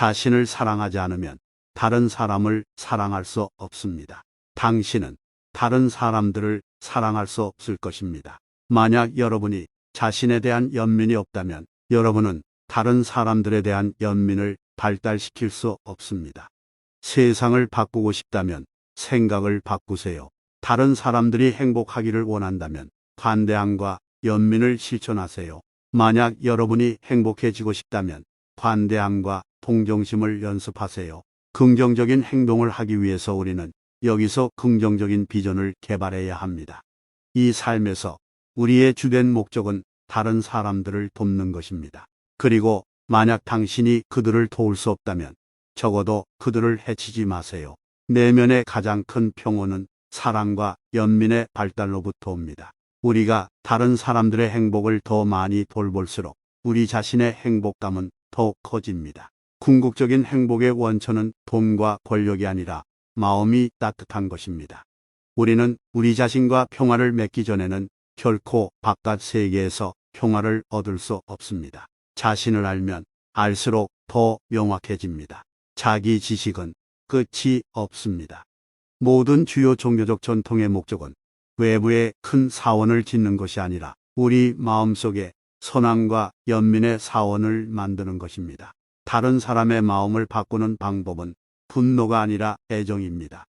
자신을 사랑하지 않으면 다른 사람을 사랑할 수 없습니다. 당신은 다른 사람들을 사랑할 수 없을 것입니다. 만약 여러분이 자신에 대한 연민이 없다면 여러분은 다른 사람들에 대한 연민을 발달시킬 수 없습니다. 세상을 바꾸고 싶다면 생각을 바꾸세요. 다른 사람들이 행복하기를 원한다면 관대함과 연민을 실천하세요. 만약 여러분이 행복해지고 싶다면 관대함과 동정심을 연습하세요. 긍정적인 행동을 하기 위해서 우리는 여기서 긍정적인 비전을 개발해야 합니다. 이 삶에서 우리의 주된 목적은 다른 사람들을 돕는 것입니다. 그리고 만약 당신이 그들을 도울 수 없다면 적어도 그들을 해치지 마세요. 내면의 가장 큰 평온은 사랑과 연민의 발달로부터 옵니다. 우리가 다른 사람들의 행복을 더 많이 돌볼수록 우리 자신의 행복감은 더욱 커집니다. 궁극적인 행복의 원천은 돈과 권력이 아니라 마음이 따뜻한 것입니다. 우리는 우리 자신과 평화를 맺기 전에는 결코 바깥 세계에서 평화를 얻을 수 없습니다. 자신을 알면 알수록 더 명확해집니다. 자기 지식은 끝이 없습니다. 모든 주요 종교적 전통의 목적은 외부에 큰 사원을 짓는 것이 아니라 우리 마음속에 선함과 연민의 사원을 만드는 것입니다. 다른 사람의 마음을 바꾸는 방법은 분노가 아니라 애정입니다.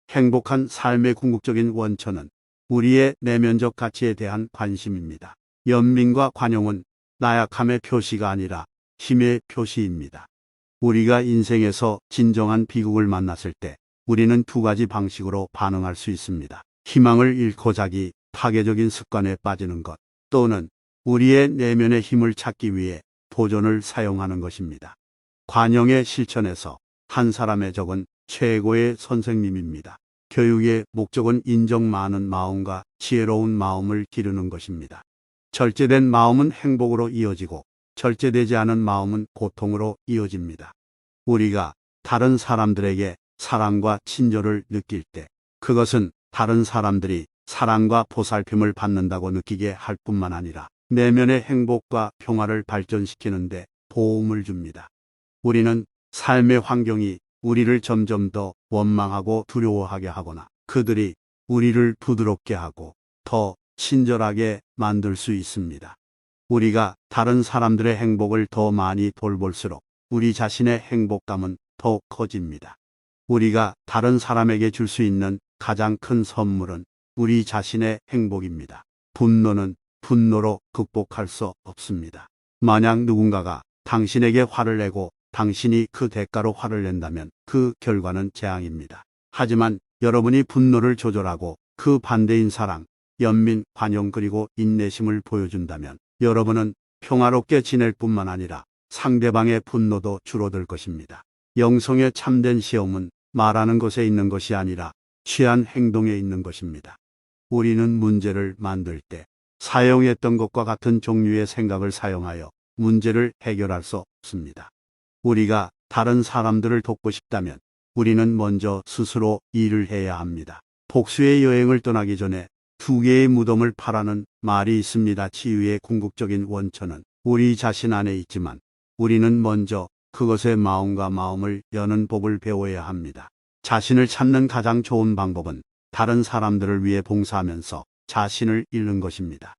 행복한 삶의 궁극적인 원천은 우리의 내면적 가치에 대한 관심입니다. 연민과 관용은 나약함의 표시가 아니라 힘의 표시입니다. 우리가 인생에서 진정한 비극을 만났을 때 우리는 두 가지 방식으로 반응할 수 있습니다. 희망을 잃고 자기 파괴적인 습관에 빠지는 것, 또는 우리의 내면의 힘을 찾기 위해 도전을 사용하는 것입니다. 관용의 실천에서 한 사람의 적은 최고의 선생님입니다. 교육의 목적은 인정 많은 마음과 지혜로운 마음을 기르는 것입니다. 절제된 마음은 행복으로 이어지고 절제되지 않은 마음은 고통으로 이어집니다. 우리가 다른 사람들에게 사랑과 친절을 느낄 때 그것은 다른 사람들이 사랑과 보살핌을 받는다고 느끼게 할 뿐만 아니라 내면의 행복과 평화를 발전시키는 데 도움을 줍니다. 우리는 삶의 환경이 우리를 점점 더 원망하고 두려워하게 하거나 그들이 우리를 부드럽게 하고 더 친절하게 만들 수 있습니다. 우리가 다른 사람들의 행복을 더 많이 돌볼수록 우리 자신의 행복감은 더욱 커집니다. 우리가 다른 사람에게 줄 수 있는 가장 큰 선물은 우리 자신의 행복입니다. 분노는 분노로 극복할 수 없습니다. 만약 누군가가 당신에게 화를 내고 당신이 그 대가로 화를 낸다면 그 결과는 재앙입니다. 하지만 여러분이 분노를 조절하고 그 반대인 사랑, 연민, 관용 그리고 인내심을 보여준다면 여러분은 평화롭게 지낼 뿐만 아니라 상대방의 분노도 줄어들 것입니다. 영성의 참된 시험은 말하는 것에 있는 것이 아니라 취한 행동에 있는 것입니다. 우리는 문제를 만들 때 사용했던 것과 같은 종류의 생각을 사용하여 문제를 해결할 수 없습니다. 우리가 다른 사람들을 돕고 싶다면 우리는 먼저 스스로 일을 해야 합니다. 복수의 여행을 떠나기 전에 두 개의 무덤을 파라는 말이 있습니다. 치유의 궁극적인 원천은 우리 자신 안에 있지만 우리는 먼저 그것의 마음과 마음을 여는 법을 배워야 합니다. 자신을 찾는 가장 좋은 방법은 다른 사람들을 위해 봉사하면서 자신을 잃는 것입니다.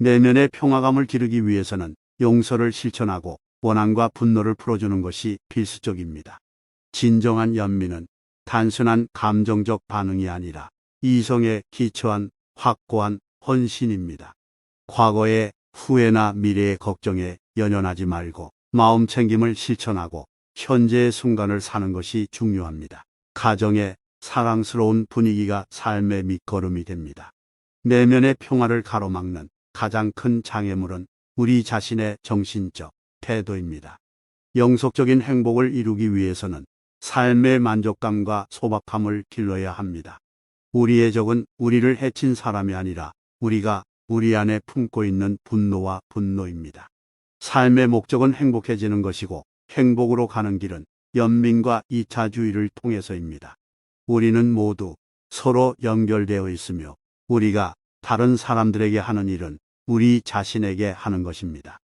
내면의 평화감을 기르기 위해서는 용서를 실천하고 원한과 분노를 풀어주는 것이 필수적입니다. 진정한 연민은 단순한 감정적 반응이 아니라 이성에 기초한 확고한 헌신입니다. 과거의 후회나 미래의 걱정에 연연하지 말고 마음 챙김을 실천하고 현재의 순간을 사는 것이 중요합니다. 가정의 사랑스러운 분위기가 삶의 밑거름이 됩니다. 내면의 평화를 가로막는 가장 큰 장애물은 우리 자신의 정신적 태도입니다. 영속적인 행복을 이루기 위해서는 삶의 만족감과 소박함을 길러야 합니다. 우리의 적은 우리를 해친 사람이 아니라 우리가 우리 안에 품고 있는 분노와 분노입니다. 삶의 목적은 행복해지는 것이고 행복으로 가는 길은 연민과 이타주의를 통해서입니다. 우리는 모두 서로 연결되어 있으며 우리가 다른 사람들에게 하는 일은 우리 자신에게 하는 것입니다.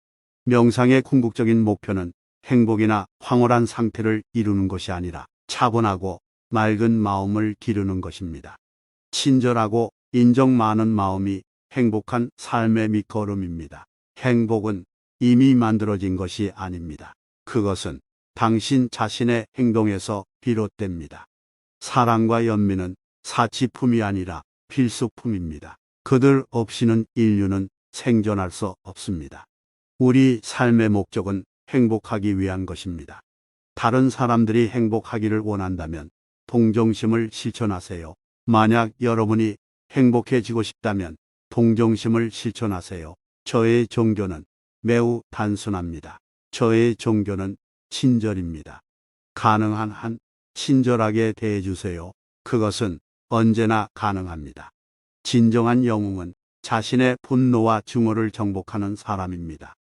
명상의 궁극적인 목표는 행복이나 황홀한 상태를 이루는 것이 아니라 차분하고 맑은 마음을 기르는 것입니다. 친절하고 인정 많은 마음이 행복한 삶의 밑거름입니다. 행복은 이미 만들어진 것이 아닙니다. 그것은 당신 자신의 행동에서 비롯됩니다. 사랑과 연민은 사치품이 아니라 필수품입니다. 그들 없이는 인류는 생존할 수 없습니다. 우리 삶의 목적은 행복하기 위한 것입니다. 다른 사람들이 행복하기를 원한다면 동정심을 실천하세요. 만약 여러분이 행복해지고 싶다면 동정심을 실천하세요. 저의 종교는 매우 단순합니다. 저의 종교는 친절입니다. 가능한 한 친절하게 대해주세요. 그것은 언제나 가능합니다. 진정한 영웅은 자신의 분노와 증오를 정복하는 사람입니다.